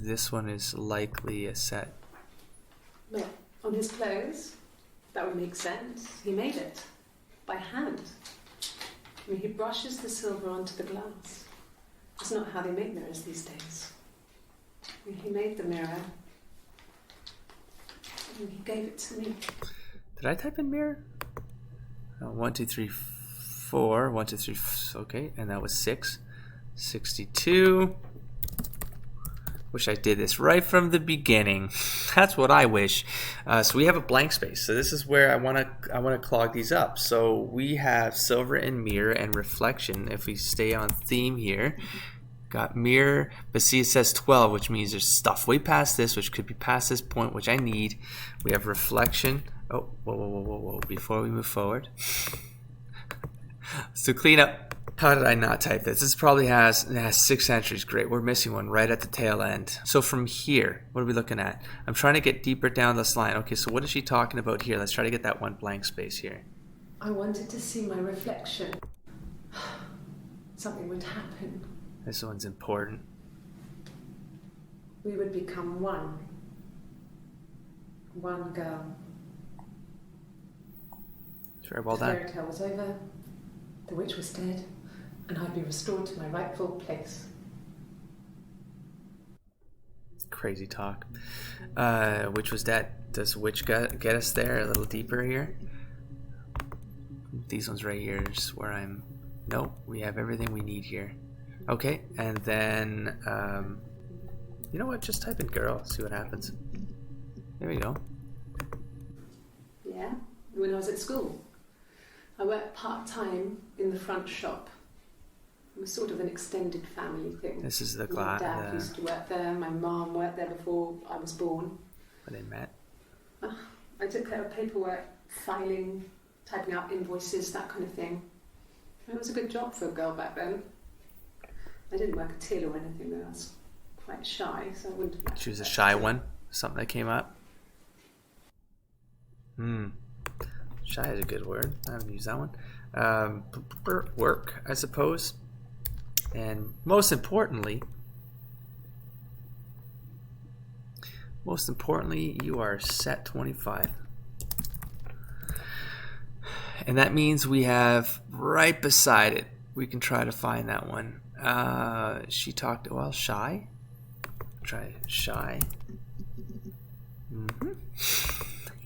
This one is likely a set. Well, on his clothes, that would make sense. He made it by hand. I mean, he brushes the silver onto the glass. That's not how they make mirrors these days. I mean, he made the mirror and he gave it to me. Did I type in mirror? 1, 2, 3, 4. 1, 2, 3. Okay, and that was 6. 62. Wish I did this right from the beginning. That's what I wish. So we have a blank space. So this is where I want to clog these up. So we have silver and mirror and reflection. If we stay on theme here, got mirror, but see it says 12, which means there's stuff way past this, which could be past this point, which I need. We have reflection. Oh, whoa. Before we move forward. So clean up. How did I not type this? This probably it has 6 entries. Great. We're missing one right at the tail end. So from here, what are we looking at? I'm trying to get deeper down this line. Okay, so what is she talking about here? Let's try to get that one blank space here. I wanted to see my reflection. Something would happen. This one's important. We would become one. One girl. It's very well done. The fairy tale was over. The witch was dead. And I'd be restored to my rightful place. Crazy talk. Witch was dead. Does witch get us there a little deeper here? These ones right here is where I'm... Nope, we have everything we need here. Okay, and then... you know what? Just type in girl, see what happens. There we go. Yeah, when I was at school. I worked part-time in the front shop. It was sort of an extended family thing. This is the My dad used to work there, my mum worked there before I was born. When they met. I took care of paperwork, filing, typing out invoices, that kind of thing. It was a good job for a girl back then. I didn't work a till or anything though, I was quite shy, so I wouldn't have... She was a shy one? Something that came up? Shy is a good word. I haven't used that one. Work, I suppose. And most importantly, you are set 25. And that means we have right beside it, we can try to find that one. She talked, well, shy. Try shy.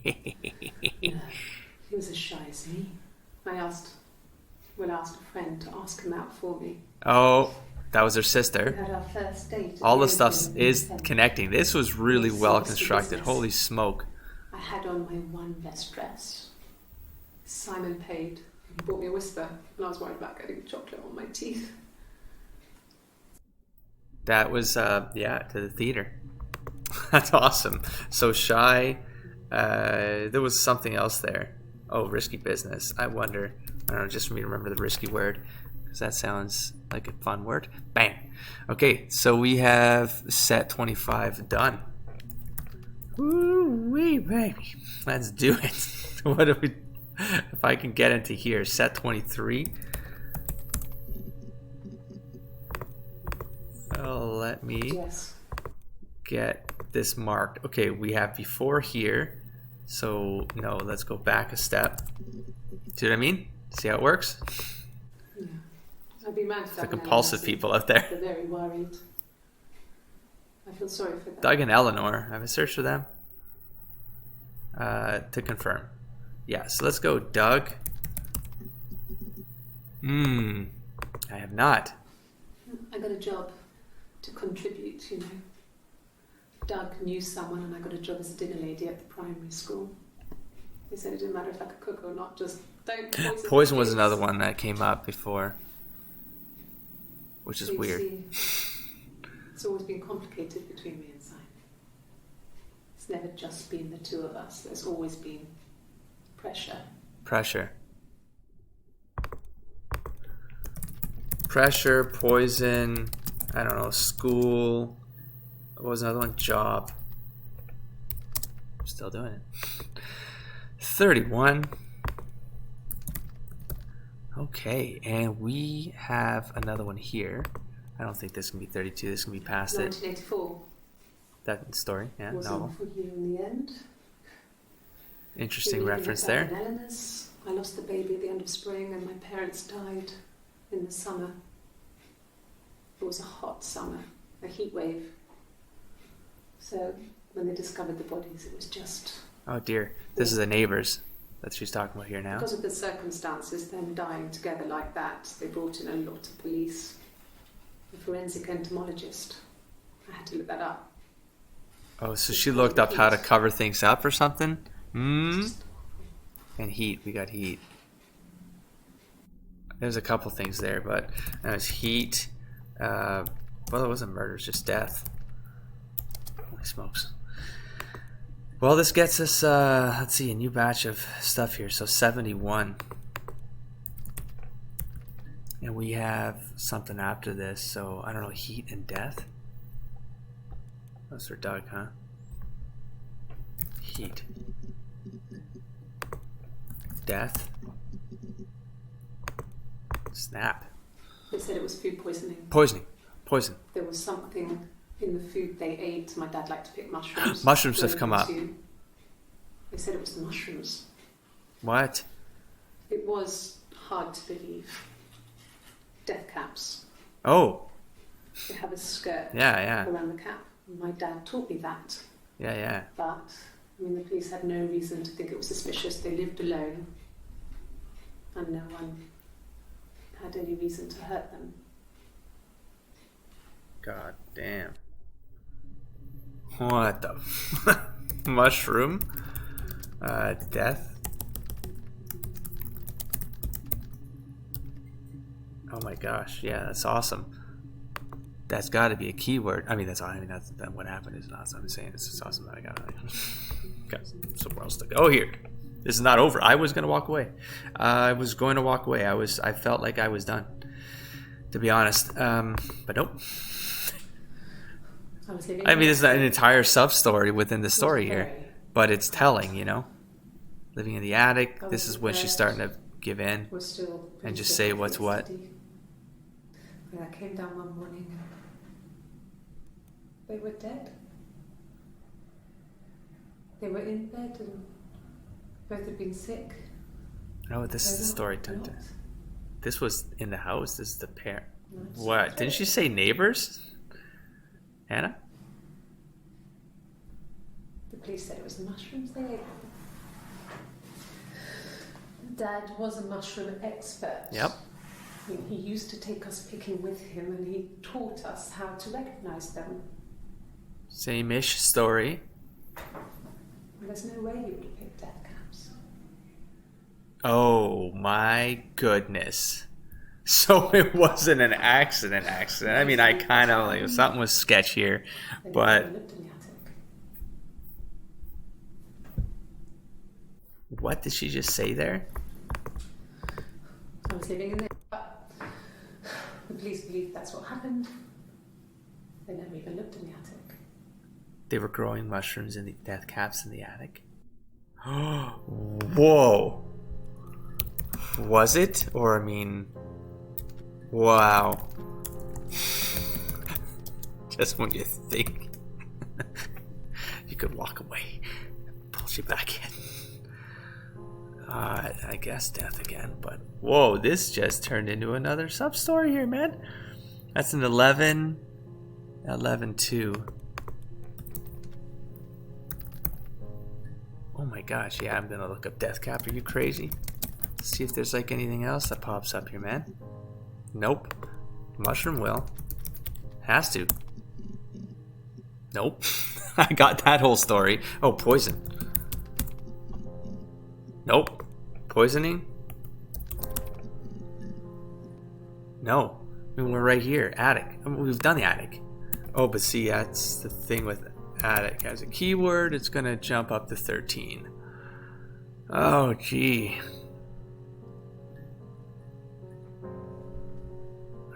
He was as shy as me. I asked a friend to ask him out for me. Oh, that was her We sister. had our first date. All the stuff is connecting. This was really well constructed. Holy smoke. I had on my one best dress. Simon paid. He bought me a whisper, and I was worried about getting chocolate on my teeth. That was, to the theater. That's awesome. So shy. There was something else there. Oh, risky business. I wonder. I don't know, just for me to remember the risky word, because that sounds like a fun word. Bang. Okay, so we have set 25 done. Woo-wee, baby. Let's do it. What do we... If I can get into here, set 23. Oh, let me get this marked. Okay, we have before here. So, no, let's go back a step. See what I mean? See how it works? Yeah. I'd be mad for the compulsive people out there. They're very worried. I feel sorry for them. Doug and Eleanor. Have I searched for them? To confirm. Yeah, so let's go Doug. I have not. I got a job to contribute, you know. Doug knew someone and I got a job as a dinner lady at the primary school. They said it didn't matter if I could cook or not, just don't Poison was another one that came up before, which is weird. See, it's always been complicated between me and Simon. It's never just been the two of us. There's always been pressure. Pressure, poison, I don't know, school. What was another one? Job. I'm still doing it. 31. Okay, and we have another one here. I don't think this can be 32. This can be past it. 1984. That story, yeah, Wasn't novel. for you in the end. Interesting We reference lived back there. in Eleanor's. I lost the baby at the end of spring, and my parents died in the summer. It was a hot summer, a heat wave. So when they discovered the bodies, it was just... Oh dear, this is the neighbors that she's talking about here now. Because of the circumstances, them dying together like that, they brought in a lot of police. A forensic entomologist. I had to look that up. Oh, so she looked up how to cover things up or something? And heat, we got heat. There's a couple things there, but that was heat. Well, it wasn't murder, it's just death. Holy smokes. Well, this gets us, let's see, a new batch of stuff here. So 71. And we have something after this, so I don't know, heat and death? That's for Doug, huh? Heat. Death. Snap. They said it was food poisoning. Poisoning. Poison. There was something in the food they ate. My dad liked to pick mushrooms. Mushrooms have come up. They said it was the mushrooms. What? It was hard to believe. Death caps. Oh. They have a skirt Yeah. around the cap. My dad taught me that. Yeah. But, I mean, the police had no reason to think it was suspicious. They lived alone. And no one had any reason to hurt them. God damn. What the mushroom? Death. Oh my gosh, yeah, that's awesome. That's got to be a keyword. I mean, that's what happened is awesome. I'm saying it's just awesome that I got somewhere else to go. Oh, here. This is not over. I was gonna walk away. I was going to walk away. I felt like I was done, to be honest. But nope. I mean, it's not an entire sub-story within the story here, but it's telling, you know. Living in the attic. This is when she's starting to give in and just say what's what. I came down one morning and they were dead. They were in bed and both had been sick. Oh, this is the story. This was in the house. This is the parent. What? Didn't she say neighbors? Hannah? The police said it was the mushrooms they ate. Dad was a mushroom expert. Yep. I mean, he used to take us picking with him and he taught us how to recognize them. Same-ish story. There's no way you would have picked death caps. Oh my goodness. So it wasn't an accident. I mean, I kind of like something was sketch here, but what did she just say there? I was living in there. The police believe that's what happened. They never even looked in the attic. They were growing mushrooms in the death caps in the attic. Whoa. Was it? Or, I mean, wow. Just when you think you could walk away, it pulls you back in. I guess death again, but whoa, this just turned into another sub-story here, man. That's an 11-2. Oh my gosh, yeah, I'm gonna look up death cap. Are you crazy? See if there's like anything else that pops up here, man. Nope. Mushroom will. Has to. Nope. I got that whole story. Oh, poison. Nope. Poisoning? No. I mean, we're right here. Attic. I mean, we've done the attic. Oh, but see, that's the thing with attic. As a keyword, it's going to jump up to 13. Oh, gee.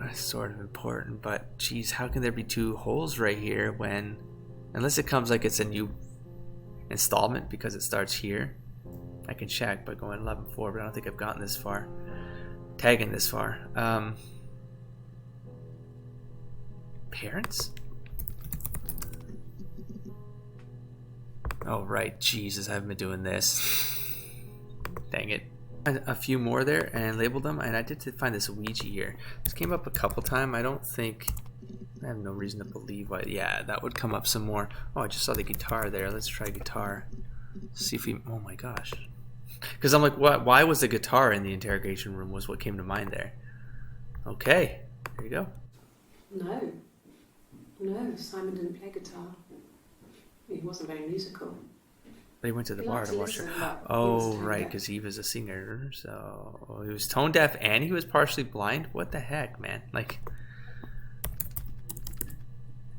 That's sort of important, but geez, how can there be two holes right here when... Unless it comes like it's a new installment because it starts here. I can check by going 11-4, but I don't think I've gotten this far. Tagging this far. parents? Oh, right. Jesus, I haven't been doing this. Dang it. A few more there and labeled them, and I did find this Ouija here. This came up a couple times. I don't think... I have no reason to believe why. Yeah, that would come up some more. Oh, I just saw the guitar there. Let's try guitar. See if we... Oh my gosh. Because I'm like, what? Why was the guitar in the interrogation room was what came to mind there. Okay. There you go. No. No, Simon didn't play guitar. He wasn't very musical. But he went to the bar to watch her. But Oh, right, because Eve is a singer. So he was tone deaf and he was partially blind. What the heck, man? Like,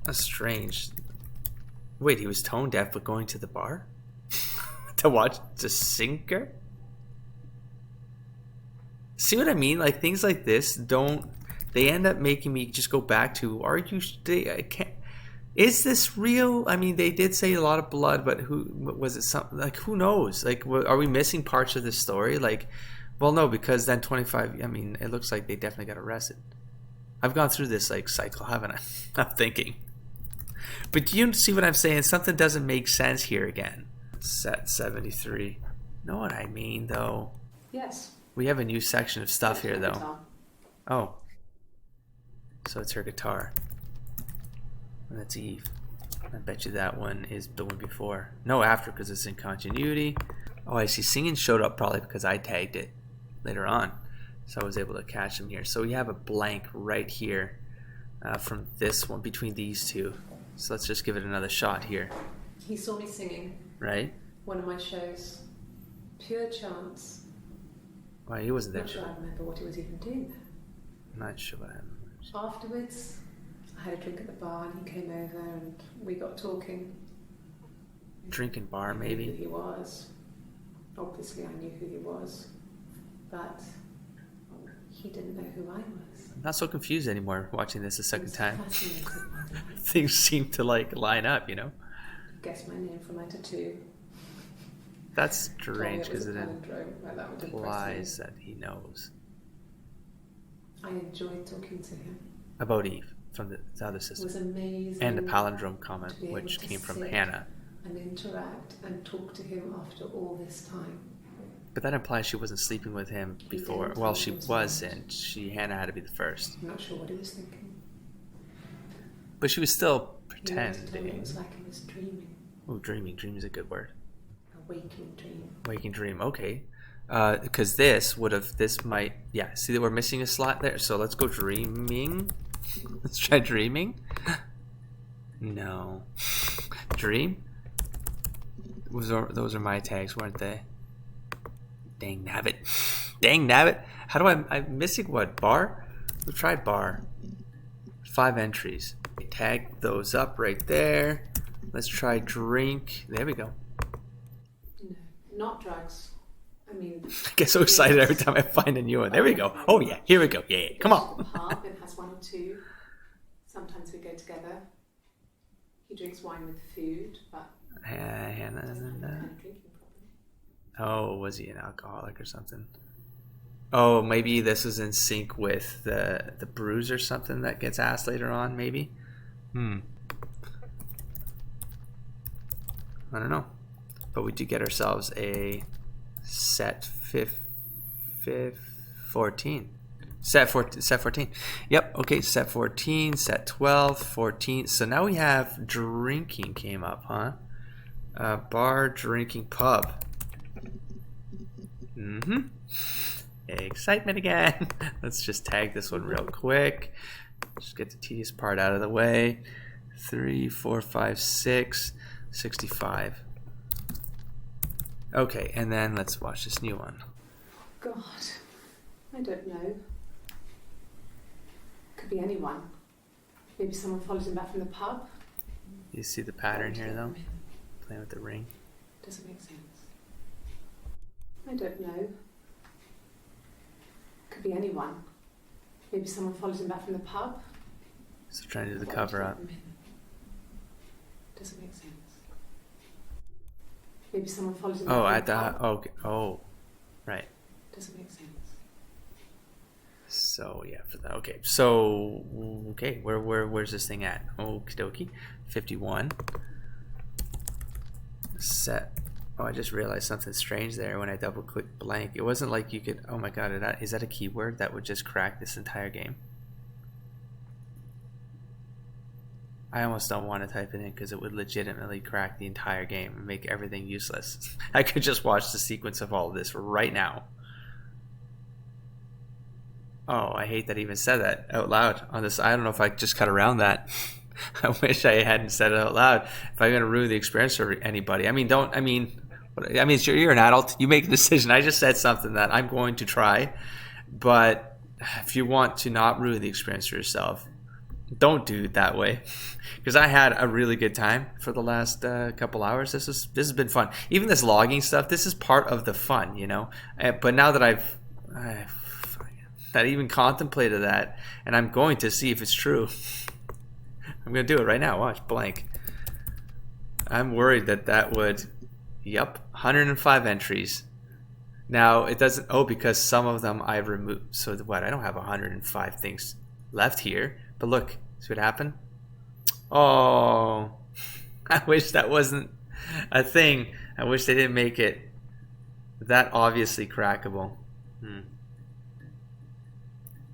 that's strange. Wait, he was tone deaf but going to the bar to watch the singer? See what I mean? Like, things like this don't. They end up making me just go back to. Are you? I can't. Is this real? I mean, they did say a lot of blood, but who was it? Something like, who knows? Like, are we missing parts of the story? Like, well, no, because then 25. I mean, it looks like they definitely got arrested. I've gone through this like cycle, haven't I? I'm thinking, but do you see what I'm saying? Something doesn't make sense here again. Set 73. Know what I mean, though? Yes. We have a new section of stuff here, though. Guitar. Oh, so it's her guitar. And that's Eve. I bet you that one is the one before. No, after, because it's in continuity. Oh, I see. Singing showed up probably because I tagged it later on. So I was able to catch him here. So we have a blank right here from this one, between these two. So let's just give it another shot here. He saw me singing. Right? One of my shows. Pure chance. Well, he wasn't there. Not sure I remember what he was even doing there. I'm not sure what I remember. Afterwards, I had a drink at the bar and he came over and we got talking. Drinking bar, maybe? I knew who he was. Obviously, I knew who he was. But he didn't know who I was. I'm not so confused anymore watching this a second time. Fascinated by that. Things seem to like line up, you know? Guess my name from my tattoo. That's strange because it implies implies that he knows. I enjoyed talking to him. About Eve from the other sister. It was amazing. And the palindrome comment, which came from Hannah. And interact and talk to him after all this time. But that implies she wasn't sleeping with him before. Well, she wasn't. Hannah had to be the first. I'm not sure what he was thinking. But she was still He wanted to tell me pretending. it was like he was dreaming. Oh, dreaming. Dream is a good word. A waking dream. Waking dream. Okay. Because this might, yeah, see that we're missing a slot there. So let's go dreaming. Let's try dreaming. No. Dream? Those are my tags, weren't they? Dang nabbit. Dang nabbit. How do I'm missing what? Bar? We've tried bar. 5 entries. Tag those up right there. Let's try drink. There we go. No, not drugs. I mean... I get so excited every time I find a new one. There we go. Oh yeah, here we go. Yeah, come on. Pub and has 1 or 2. Sometimes we go together. He drinks wine with food, but... Oh, was he an alcoholic or something? Oh, maybe this is in sync with the bruise or something that gets asked later on, maybe? I don't know. But we do get ourselves a set 14. Set 14. Yep, okay, set 14, set 12, 14. So now we have drinking came up, huh? Bar, drinking, pub. Excitement again. Let's just tag this one real quick. Just get the tedious part out of the way. 3, 4, 5, 6, 65. Okay, and then let's watch this new one. God, I don't know. Could be anyone. Maybe someone follows him back from the pub. You see the pattern here, though? Playing with the ring. Doesn't make sense. I don't know. Could be anyone. Maybe someone follows him back from the pub. So trying to do the cover up. Doesn't make sense. Maybe someone follows him Oh, back at from the the pub. okay. Oh, right. Doesn't make sense. So yeah, for that. Okay, so okay, where's this thing at? Okie dokie, 51. Set. Oh, I just realized something strange there when I double click blank. It wasn't like you could. Oh my god, is that a keyword that would just crack this entire game? I almost don't want to type it in because it would legitimately crack the entire game and make everything useless. I could just watch the sequence of all of this right now. Oh, I hate that I even said that out loud on this. I don't know if I just cut around that. I wish I hadn't said it out loud. If I'm going to ruin the experience for anybody, you're an adult. You make a decision. I just said something that I'm going to try, but if you want to not ruin the experience for yourself, don't do it that way. Because I had a really good time for the last couple hours. This has been fun. Even this logging stuff, this is part of the fun, you know. But now that I've even contemplated that, and I'm going to see if it's true. I'm going to do it right now. Watch, blank. I'm worried that would... Yep, 105 entries. Now, it doesn't... Oh, because some of them I've removed. So what? I don't have 105 things left here. But look, see what happened? Oh, I wish that wasn't a thing. I wish they didn't make it that obviously crackable.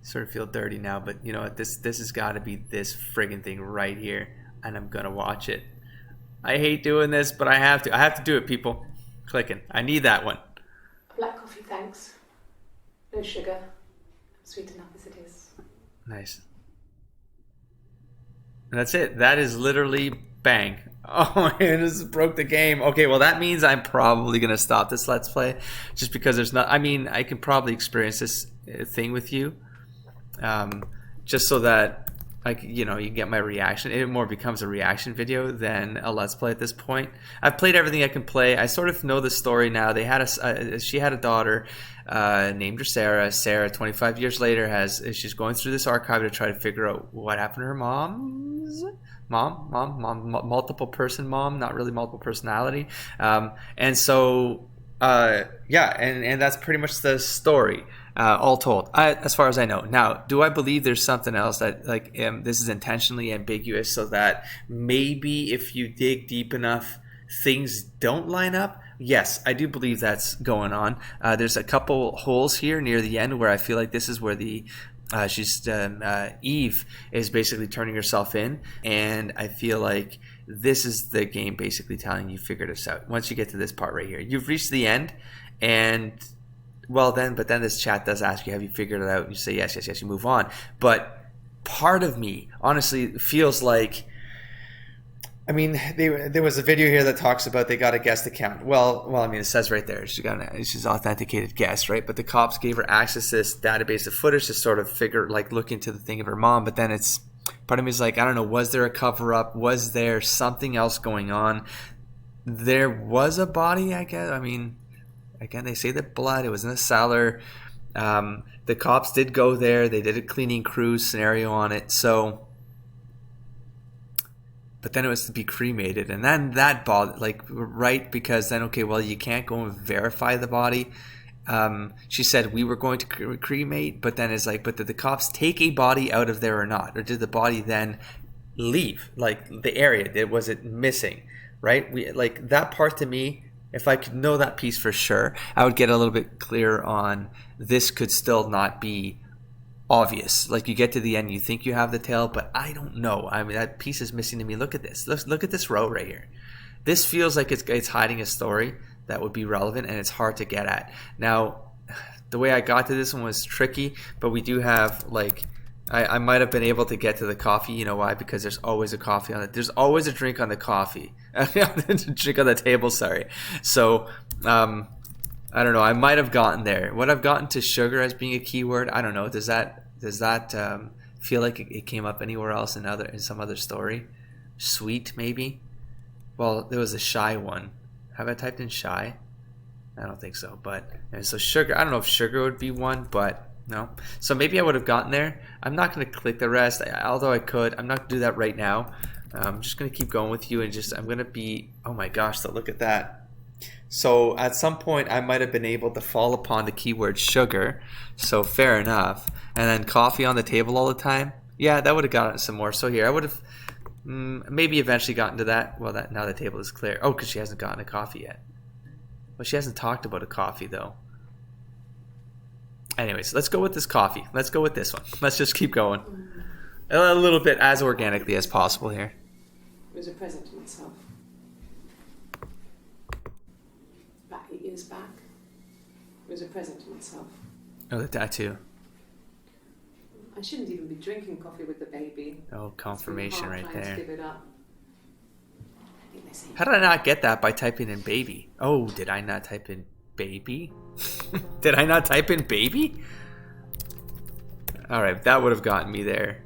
Sort of feel dirty now, but you know what? This has got to be this friggin' thing right here, and I'm gonna watch it. I hate doing this, but I have to. I have to do it, people. Clicking. I need that one. Black coffee, thanks. No sugar. Sweet enough as it is. Nice. And that's it. That is literally bang. Oh, man, this broke the game. Okay, well, that means I'm probably going to stop this Let's Play just because there's not... I mean, I can probably experience this thing with you just so that, like, you know, you get my reaction. It more becomes a reaction video than a Let's Play at this point. I've played everything I can play. I sort of know the story now. They had she had a daughter, named her Sarah. Sarah, 25 years later, she's going through this archive to try to figure out what happened to her mom's mom, multiple person mom, not really multiple personality. And so, yeah, and that's pretty much the story. All told, as far as I know. Now, do I believe there's something else that, like, this is intentionally ambiguous so that maybe if you dig deep enough, things don't line up? Yes, I do believe that's going on. There's a couple holes here near the end where I feel like this is where Eve is basically turning herself in, and I feel like this is the game basically telling you figure this out. Once you get to this part right here, you've reached the end, and... but then this chat does ask you, have you figured it out? You say yes, you move on. But part of me, honestly, feels like, I mean, there was a video here that talks about they got a guest account. Well, I mean, it says right there, she's authenticated guest, right? But the cops gave her access to this database of footage to sort of look into the thing of her mom. But then part of me is like, I don't know, was there a cover up? Was there something else going on? There was a body, I guess. I mean, again, they say that blood, it was in a cellar. The cops did go there. They did a cleaning crew scenario on it. So, but then it was to be cremated. And then that bothered, right, because then, okay, well, you can't go and verify the body. She said we were going to cremate, but then it's like, but did the cops take a body out of there or not? Or did the body then leave, the area? Was it missing, right? That part to me, if I could know that piece for sure, I would get a little bit clearer on this could still not be obvious. Like, you get to the end, you think you have the tail, but I don't know. I mean, that piece is missing to me. Look at this. Look at this row right here. This feels like it's hiding a story that would be relevant, and it's hard to get at. Now, the way I got to this one was tricky, but we do have, I might have been able to get to the coffee. You know why? Because there's always a coffee on it. There's always a drink on the coffee. Drink on the table, sorry. So, I don't know. I might have gotten there. Would I've gotten to sugar as being a keyword? I don't know. Does that feel like it came up anywhere else in some other story? Sweet, maybe? Well, there was a shy one. Have I typed in shy? I don't think so. And so sugar, I don't know if sugar would be one, but no. So maybe I would have gotten there. I'm not going to click the rest, although I could. I'm not going to do that right now. I'm just going to keep going with you, and I'm going to be, oh my gosh, so look at that. So at some point, I might have been able to fall upon the keyword sugar. So fair enough. And then coffee on the table all the time. Yeah, that would have gotten some more. So here, I would have maybe eventually gotten to that. Well, that now the table is clear. Oh, because she hasn't gotten a coffee yet. Well, she hasn't talked about a coffee, though. Anyways, let's go with this coffee. Let's go with this one. Let's just keep going. A little bit as organically as possible here. It was a present to myself. About 8 years back. It was a present to myself. Oh, the tattoo. I shouldn't even be drinking coffee with the baby. Oh, confirmation right To there. give it up. How did I not get that by typing in baby? Oh, did I not type in baby? Did I not type in baby? Alright, that would have gotten me there.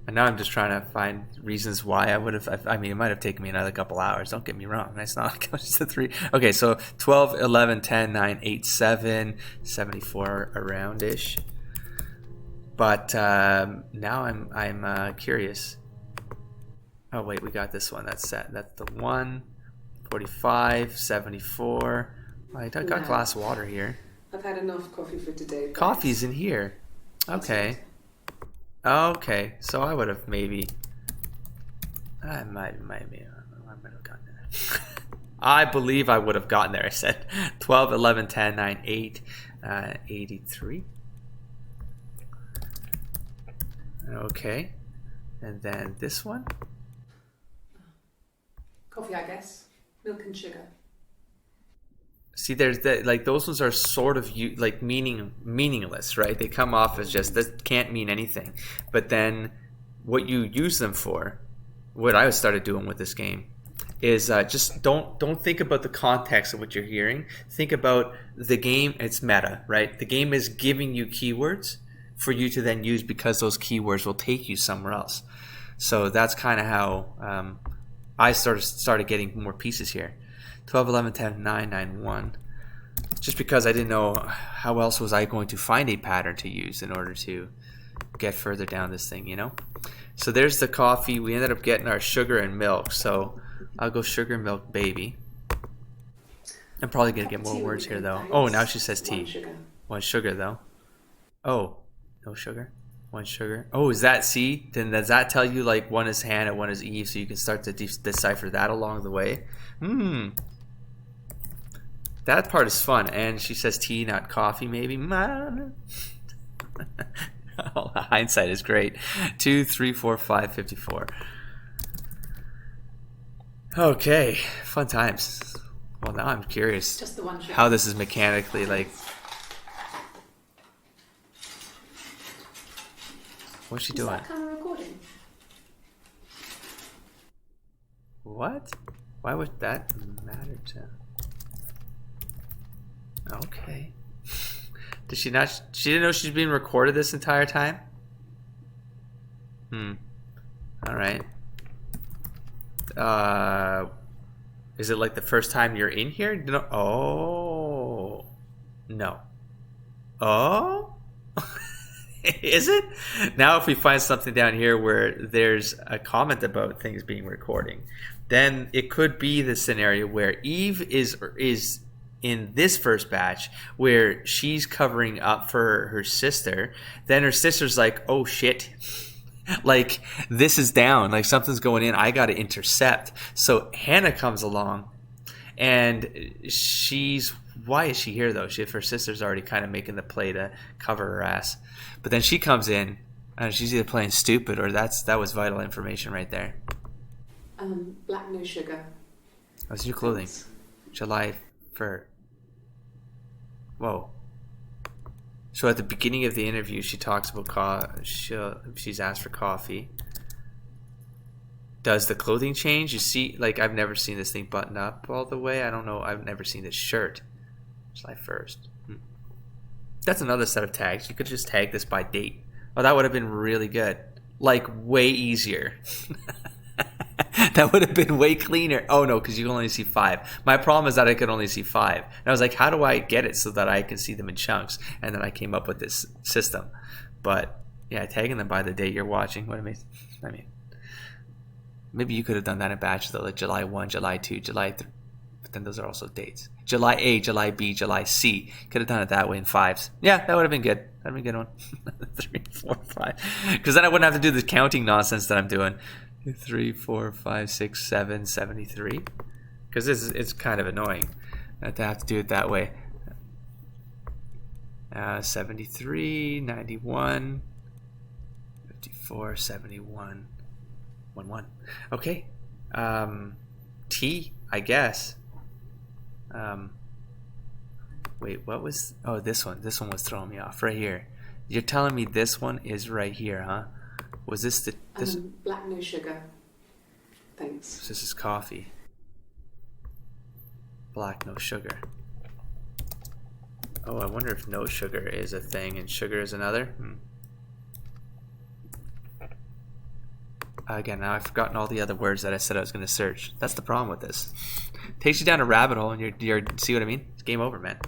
And now I'm just trying to find reasons why I would have. I mean, it might have taken me another couple hours. Don't get me wrong. It's not like it's just a 3. Okay, so 12, 11, 10, 9, 8, 7, 74 around-ish. But now I'm curious. Oh, wait, we got this one. That's set. That's the 1, 45, 74. I got a glass of water here. I've had enough coffee for today. Guys. Coffee's in here. Okay. Okay, so I would have maybe. I might have gotten there. I believe I would have gotten there. I said 12, 11, 10, 9, 8, 83. Okay, and then this one. Coffee, I guess. Milk and sugar. See, there's that. Like those ones are sort of like meaningless, right? They come off as just this can't mean anything. But then, what you use them for, what I started doing with this game, is just don't think about the context of what you're hearing. Think about the game. It's meta, right? The game is giving you keywords for you to then use because those keywords will take you somewhere else. So that's kind of how I started getting more pieces here. 12, 11, 10, 9, 9, 1. Just because I didn't know how else was I going to find a pattern to use in order to get further down this thing, you know? So there's the coffee. We ended up getting our sugar and milk. So I'll go sugar, milk, baby. I'm probably going to get more words here, though. Oh, now she says tea. 1 sugar, though. Oh, no sugar. 1 sugar. Oh, is that C? Then does that tell you like one is Hannah, one is Eve, so you can start to decipher that along the way? That part is fun. And she says tea, not coffee, maybe. Oh, hindsight is great. 2, 3, 4, 5, 54. Okay, fun times. Well, now I'm curious Just the 1 sugar. how this is mechanically like. What's she doing? Is that kind of recording? What? Why would that matter to? Okay. Did she not? She didn't know she's being recorded this entire time? All right. Is it like the first time you're in here? No. Oh. No. Oh. Is it? Now if we find something down here where there's a comment about things being recording, then it could be the scenario where Eve is in this first batch where she's covering up for her sister. Then her sister's like, oh shit, like this is down, like something's going in, I gotta intercept. So Hannah comes along and why is she here though? If her sister's already kind of making the play to cover her ass. But then she comes in and she's either playing stupid or that was vital information right there. Black, no sugar. What's your clothing? Thanks. July for. Whoa. So at the beginning of the interview, she talks about she's asked for coffee. Does the clothing change? You see, like I've never seen this thing button up all the way. I don't know. I've never seen this shirt. July 1st. That's another set of tags. You could just tag this by date. Oh, that would have been really good. Like way easier. That would have been way cleaner. Oh no, because you can only see 5. My problem is that I could only see 5. And I was like, how do I get it so that I can see them in chunks? And then I came up with this system. But yeah, tagging them by the date you're watching. What I mean, maybe you could have done that in batches though, like July 1, July 2, July 3. but then those are also dates. July A, July B, July C. Could have done it that way in 5s. Yeah, that would have been good. That'd be a good one. 3, 4, 5. Because then I wouldn't have to do the counting nonsense that I'm doing. 3, 4, 5, 6, 7, 73. Because it's kind of annoying to have to do it that way. 73, 91, 54, 71, 1. Okay. T, I guess. Wait, what was... Oh, this one. This one was throwing me off. Right here. You're telling me this one is right here, huh? Was this the... This... Black, no sugar. Thanks. This is coffee. Black, no sugar. Oh, I wonder if no sugar is a thing and sugar is another. Again, now I've forgotten all the other words that I said I was going to search. That's the problem with this. Takes you down a rabbit hole, and you're see what I mean? It's game over, man.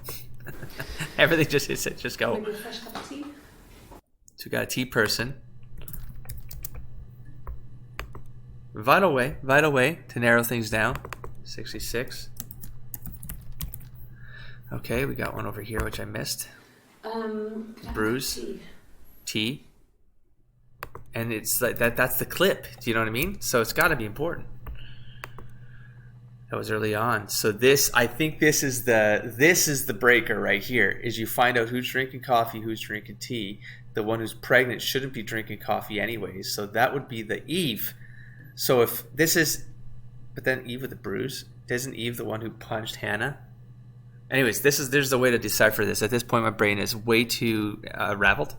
Everything just hits it. Just go. Maybe a fresh cup of tea? So we got a tea person. Vital way to narrow things down. 66. Okay, we got one over here which I missed. Bruise. Tea. And it's like that's the clip. Do you know what I mean? So it's got to be important. That was early on. So this, I think this is the breaker right here. Is you find out who's drinking coffee, who's drinking tea. The one who's pregnant shouldn't be drinking coffee anyways. So that would be the Eve. So if this is, but then Eve with the bruise, isn't Eve the one who punched Hannah? Anyways, there's the way to decipher this. At this point, my brain is way too raveled.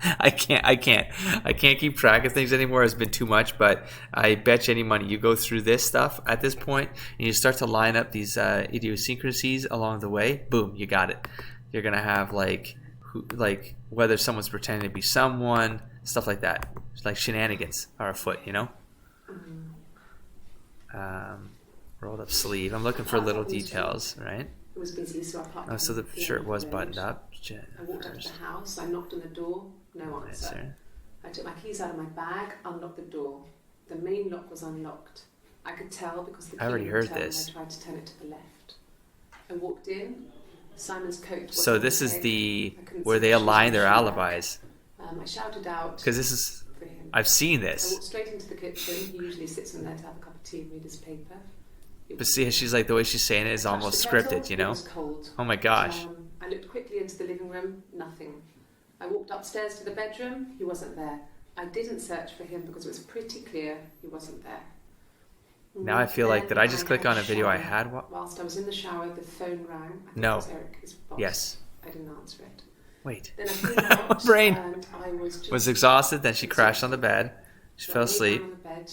I can't keep track of things anymore. It's been too much, but I bet you any money you go through this stuff at this point and you start to line up these idiosyncrasies along the way. Boom, you got it. You're gonna have like whether someone's pretending to be someone, stuff like that. It's like shenanigans are afoot, you know. Rolled up sleeve. I'm looking for little details, right? It was busy, so I parked. Oh, so the shirt was buttoned up. I walked up to the house. I knocked on the door. No answer. I took my keys out of my bag, unlocked the door. The main lock was unlocked. I could tell because the key I already heard turned this. I tried to turn it to the left. I walked in. Simon's coat. So this is where they align their alibis. I shouted out. Because this is. For him. I've seen I this. walked straight into the kitchen. He usually sits in there to have a cup of tea and read his paper. But see, she's like, the way she's saying it is almost scripted, you know? It was cold. Oh my gosh. I looked quickly into the living room, nothing. I walked upstairs to the bedroom, he wasn't there. I didn't search for him because it was pretty clear he wasn't there. Now I feel like, did I just click on a video I had? Whilst I was in the shower, the phone rang. I think No. it was Eric, his boss. Yes. I didn't answer it. Wait. Then I came out Brain and I was exhausted, then she crashed on the bed. She fell I asleep. lay down on the bed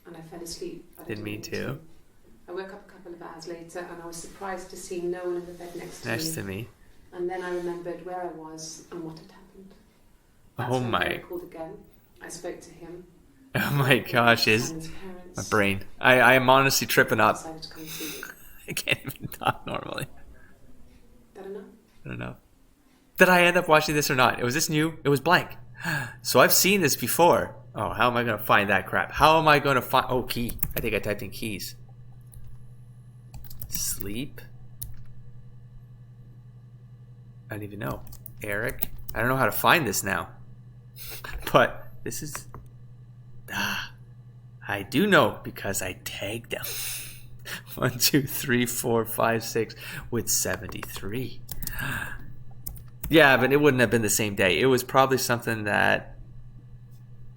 and I fell asleep. But I Didn't mean to. I woke up a couple of hours later and I was surprised to see no one in the bed next to me. And then I remembered where I was and what had happened. Oh my. I called again. I spoke to him. Oh my gosh, my brain. I am honestly tripping up. Decided to come see you. I can't even talk normally. I don't know. I don't know. Did I end up watching this or not? Was this new? It was blank. So I've seen this before. Oh, how am I going to find that crap? How am I going to find... Oh, key. I think I typed in keys. Sleep. I don't even know. Eric. I don't know how to find this now. But this is... I do know because I tagged them. 1, 2, 3, 4, 5, 6 with 73. Yeah, but it wouldn't have been the same day. It was probably something that...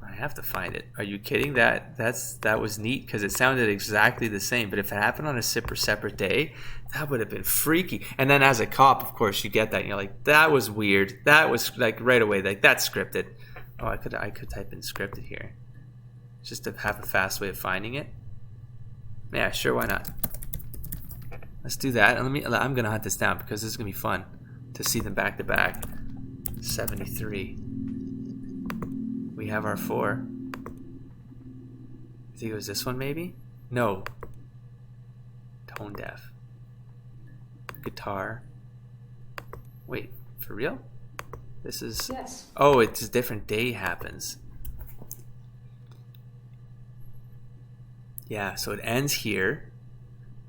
I have to find it. Are you kidding? That was neat because it sounded exactly the same. But if it happened on a super separate day, that would have been freaky. And then as a cop, of course, you get that. And you're like, that was weird. That was like right away. Like that's scripted. Oh, I could type in scripted here, just to have a fast way of finding it. Yeah, sure. Why not? Let's do that. And I'm gonna hunt this down because this is gonna be fun to see them back to back. 73. We have our 4. I think it was this one, maybe? No. Tone deaf. Guitar. Wait, for real? This is... Yes. Oh, it's a different day happens. Yeah, so it ends here.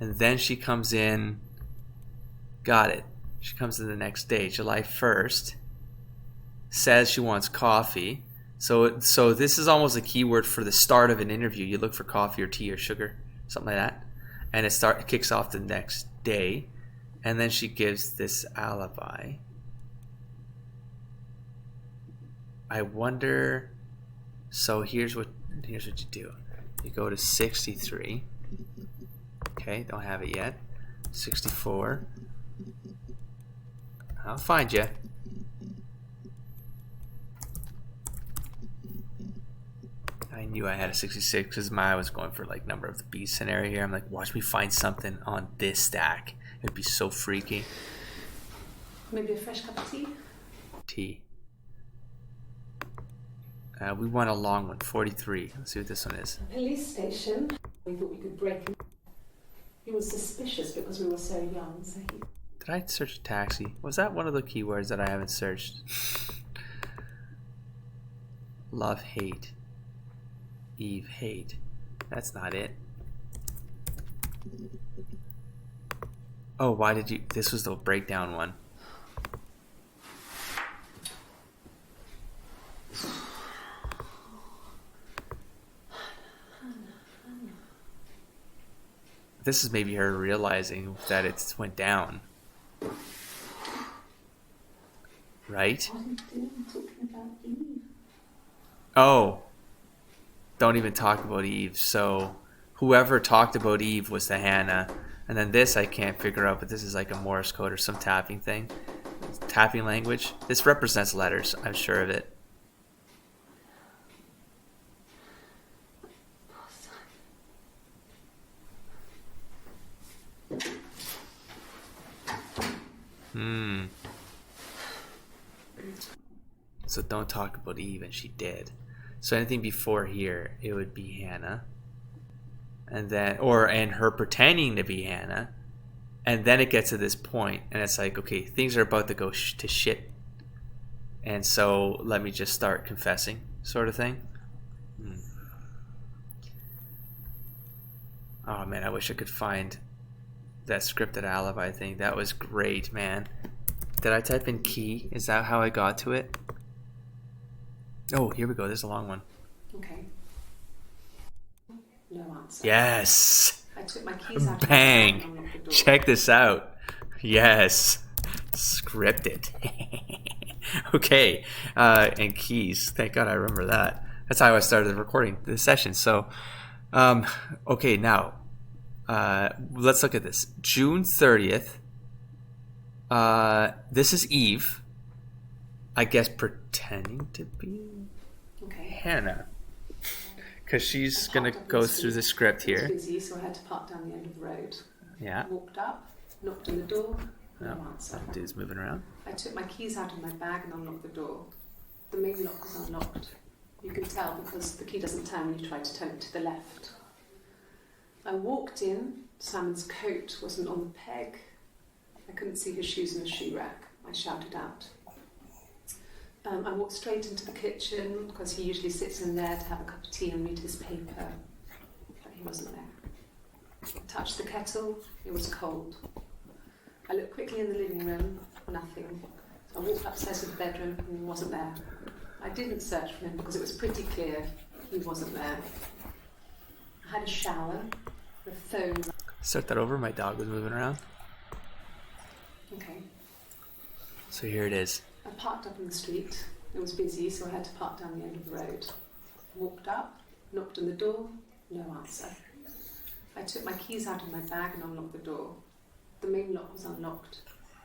And then she comes in. Got it. She comes in the next day, July 1st. Says she wants coffee. So this is almost a keyword for the start of an interview. You look for coffee or tea or sugar, something like that. And it kicks off the next day. And then she gives this alibi. I wonder. So here's what you do. You go to 63. Okay, don't have it yet. 64. I'll find you. I knew I had a 66 because I was going for like number of the beast scenario here. I'm like, watch me find something on this stack. It'd be so freaky. Maybe a fresh cup of tea? Tea. We want a long one, 43. Let's see what this one is. A police station. We thought we could break him. He was suspicious because we were so young, so he... Did I search taxi? Was that one of the keywords that I haven't searched? Love, hate. Eve, hate. That's not it. Oh, why did you... This was the breakdown one. This is maybe her realizing that it went down. Right? What are you doing talking about Eve? Oh. Don't even talk about Eve. So whoever talked about Eve was the Hannah. And then this I can't figure out, but this is like a Morse code or some tapping thing. Tapping language. This represents letters. I'm sure of it. So don't talk about Eve, and she did. So anything before here, it would be Hannah. And then, and her pretending to be Hannah. And then it gets to this point, and it's like, okay, things are about to go to shit. And so let me just start confessing, sort of thing. Oh man, I wish I could find that scripted alibi thing. That was great, man. Did I type in key? Is that how I got to it? Oh, here we go. There's a long one. Okay. No answer. Yes. I took my keys out. Bang. And unlocked the door. Check this out. Yes. Scripted. Okay. And keys. Thank God I remember that. That's how I started recording this session. So, okay, now, let's look at this. June 30th. This is Eve. I guess pretending to be Hannah. Because she's going to go through the script here. It was busy, so I had to park down the end of the road. Yeah. Walked up, knocked on the door, no answer. That dude's moving around. I took my keys out of my bag and unlocked the door. The main lock was unlocked. You can tell because the key doesn't turn when you try to turn it to the left. I walked in. Simon's coat wasn't on the peg. I couldn't see his shoes in the shoe rack. I shouted out. I walked straight into the kitchen because he usually sits in there to have a cup of tea and read his paper, but he wasn't there. I touched the kettle, it was cold. I looked quickly in the living room, nothing. I walked upstairs to the bedroom and he wasn't there. I didn't search for him because it was pretty clear he wasn't there. I had a shower, the phone... Start that over, my dog was moving around. Okay. So here it is. I parked up in the street. It was busy, so I had to park down the end of the road. Walked up, knocked on the door, no answer. I took my keys out of my bag and unlocked the door. The main lock was unlocked.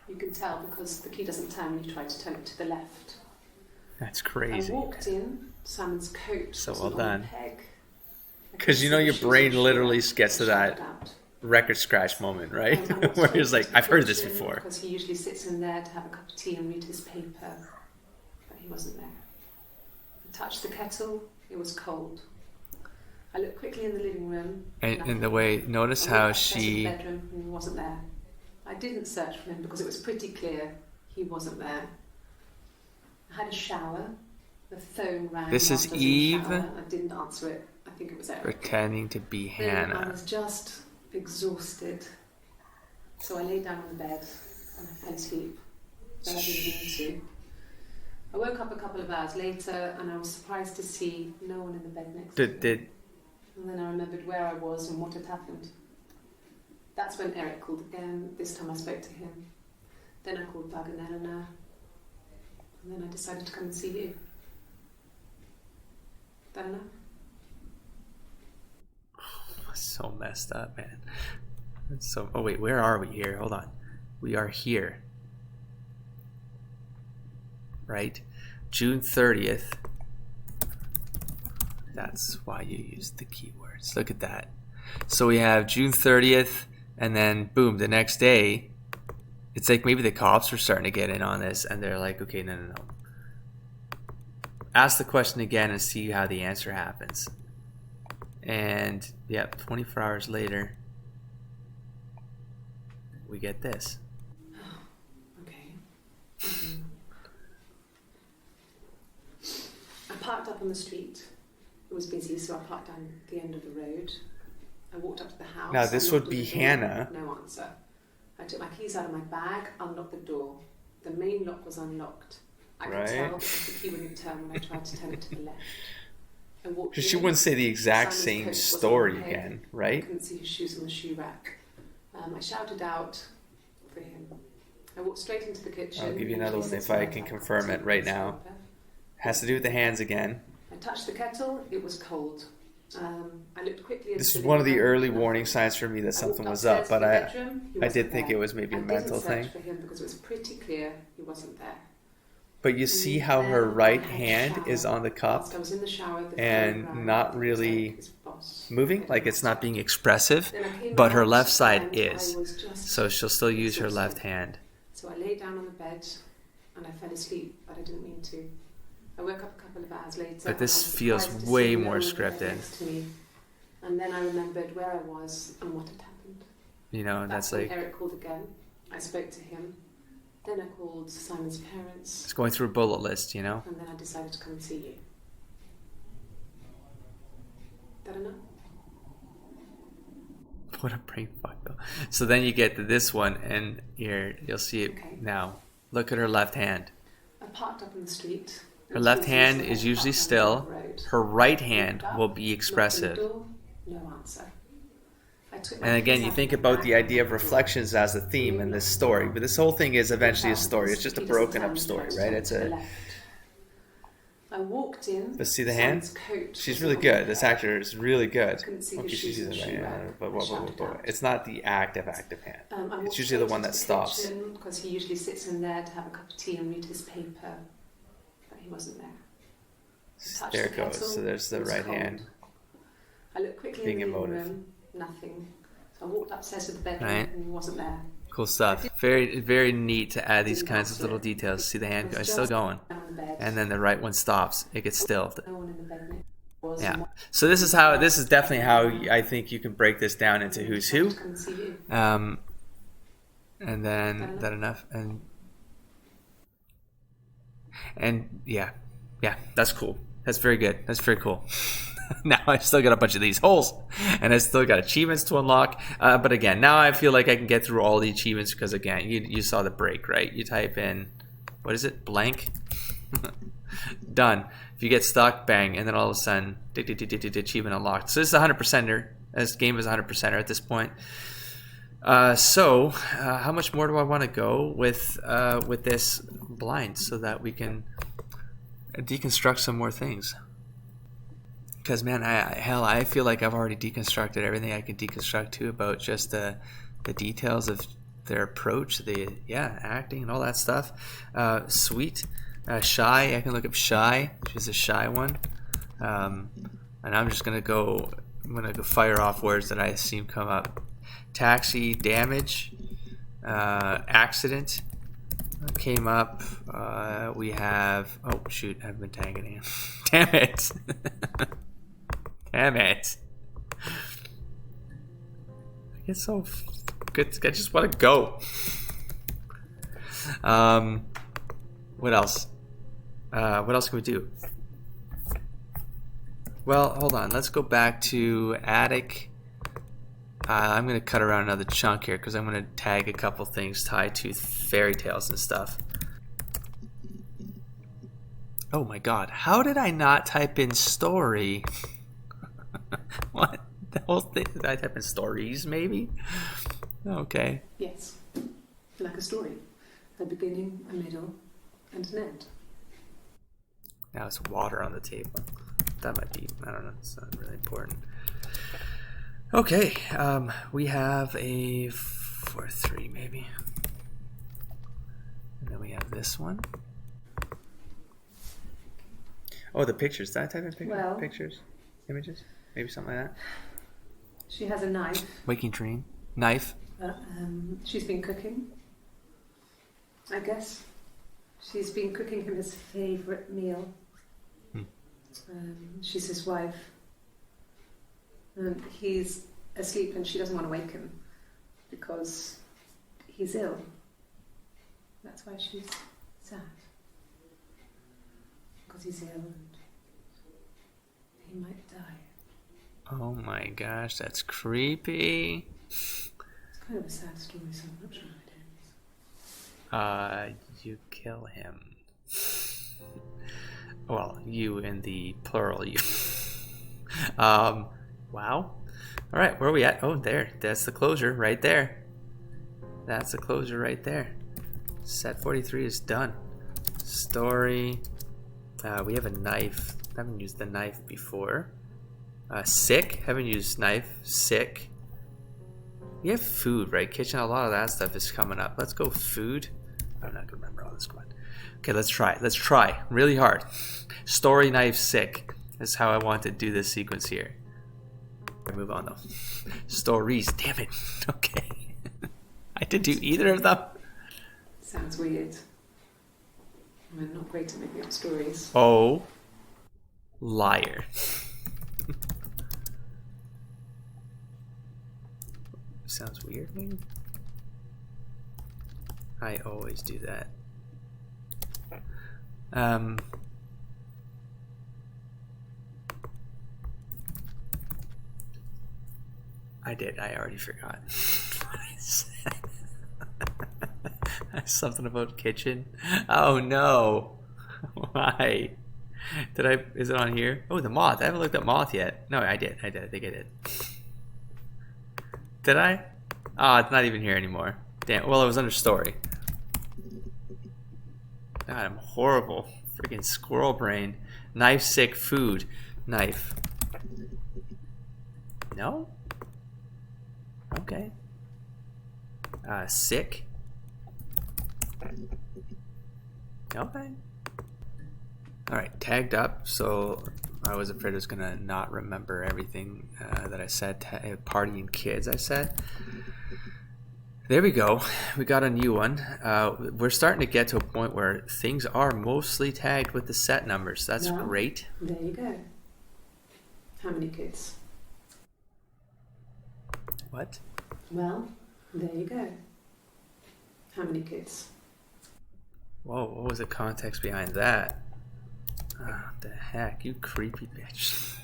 You can tell because the key doesn't turn when you try to turn it to the left. That's crazy. I walked in, Simon's coat so wasn't well on done. the peg. Because you know your brain literally gets to that record scratch moment, right? Where it's like, I've heard this before. Because he usually sits in there to have a cup of tea and read his paper, but he wasn't there. I touched the kettle, it was cold. I looked quickly in the living room. And the way, notice how she... I went upstairs to the bedroom and he wasn't there. I didn't search for him because it was pretty clear he wasn't there. I had a shower. The phone rang. This is Eve. I didn't answer it. I think it was Eric. Pretending to be Then Hannah. I was just exhausted. So I lay down on the bed and I fell asleep. But I didn't mean to. I woke up a couple of hours later and I was surprised to see no one in the bed next to me. And then I remembered where I was and what had happened. That's when Eric called again. This time I spoke to him. Then I called Doug and Eleanor. And then I decided to come and see you. That enough? So messed up, man. So, oh wait, where are we here? Hold on. We are here. Right? June 30th. That's why you used the keywords. Look at that. So we have June 30th, and then boom, the next day, it's like maybe the cops were starting to get in on this, and they're like, okay, no. Ask the question again and see how the answer happens. And yep, 24 hours later, we get this. Okay. I parked up on the street. It was busy, so I parked down the end of the road. I walked up to the house. Now this would be Hannah. No answer. I took my keys out of my bag, unlocked the door. The main lock was unlocked. I could tell because the key wouldn't turn when I tried to turn it to the left. Because she wouldn't say the exact same story again, right? I couldn't see his shoes on the shoe rack. I shouted out for him. I walked straight into the kitchen. I'll give you another one if I can confirm it right now. Has to do with the hands again. I touched the kettle. It was cold. I looked quickly. This is one of the early warning signs for me that something was up, but I did think it was maybe a mental thing. I didn't search for him because it was pretty clear he wasn't there. But you see how her right hand is on the cup and not really moving, like it's not being expressive, but her left side is. So she'll still use her left hand. So I lay down on the bed and I fell asleep, but I didn't mean to. I woke up a couple of hours later. But this feels way more scripted. And then I remembered where I was and what had happened. You know, that's like... Eric called again. I spoke to him. Then I called Simon's parents. It's going through a bullet list, you know? And then I decided to come and see you. That enough? What a brain fuck, though. So then you get to this one, and here, you'll see it now. Look at her left hand. I parked up on the street. Her left hand is usually still. Her right hand will be expressive. No answer. And again, you think about the idea of reflections as a theme in this story, but this whole thing is eventually a story. It's just a broken up story, right? It's a... I walked in. But see the hand? She's really good. This actor is really good. Okay, she's using it right. But it's not the active hand. It's usually the one that stops. Because he usually sits in there to have a cup of tea and read his paper, but he wasn't there. There it goes. So there's the right hand. I looked quickly in the living room. Nothing. So I walked upstairs to the bedroom and he wasn't there. Cool stuff. Very, very neat to add these kinds of little details. See the hand go, it's still going. And then the right one stops. It gets still. Yeah. So this is definitely how I think you can break this down into who's who. And then that enough. And yeah, that's cool. That's very good. That's very cool. Now I've still got a bunch of these holes and I still got achievements to unlock, but again, now I feel like I can get through all the achievements because again, you saw the break, right? You type in, what is it, blank. Done. If you get stuck, bang, and then all of a sudden achievement unlocked. So this is 100%er. This game is 100%er at this point. So how much more do I want to go with this blind so that we can deconstruct some more things? Because man, I feel like I've already deconstructed everything I can deconstruct too about just the details of their approach, the acting and all that stuff. Sweet, shy. I can look up shy. She's a shy one, and I'm just gonna go. I'm gonna go fire off words that I assume come up. Taxi, damage, accident came up. We have. Oh shoot! I've been tagging in. Damn it. Damn it. I get so good. I just want to go. What else? What else can we do? Well, hold on. Let's go back to attic. I'm going to cut around another chunk here because I'm going to tag a couple things tied to fairy tales and stuff. Oh my god, how did I not type in story? What? The whole thing? Did I type in stories, maybe? Okay. Yes. Like a story. A beginning, a middle, and an end. Now it's water on the table. That might be, I don't know, it's not really important. Okay, we have a 4-3 maybe. And then we have this one. Oh, the pictures. Did I type in pictures? Images? Maybe something like that? She has a knife. Waking dream. Knife. She's been cooking, I guess. She's been cooking him his favourite meal. She's his wife. And he's asleep and she doesn't want to wake him because he's ill. That's why she's sad. Because he's ill and he might die. Oh my gosh, that's creepy. It's kind of a sad story, so I'm not sure it ends. You kill him. Well, you in the plural, you. Wow. All right, where are we at? Oh, there. That's the closure right there. That's the closure right there. Set 43 is done. Story. We have a knife. Haven't used the knife before. Sick. Haven't used knife. Sick. We have food, right? Kitchen. A lot of that stuff is coming up. Let's go food. I'm not gonna remember all this. Come on. Okay, let's try. Let's try really hard. Story, knife, sick. That's how I want to do this sequence here. Move on though. Stories. Damn it. Okay. I didn't do either of them. Sounds weird. I'm not great at making up stories. Oh. Liar. Sounds weird, maybe? I always do that. I did. I already forgot what I said. Something about kitchen. Oh no. Why? Did I? Is it on here? Oh, the moth. I haven't looked at moth yet. No, I did. I think I did. Did I? Oh, it's not even here anymore. Damn. Well, it was under story. God, I'm horrible. Freaking squirrel brain. Knife, sick, food. Knife. No? Okay. Sick. Okay. Alright, tagged up. So I was afraid I was going to not remember everything that I said. Party and kids, I said. There we go. We got a new one. We're starting to get to a point where things are mostly tagged with the set numbers. That's great. There you go. How many kids? What? Well, there you go. How many kids? Whoa, what was the context behind that? Ah, the heck, you creepy bitch.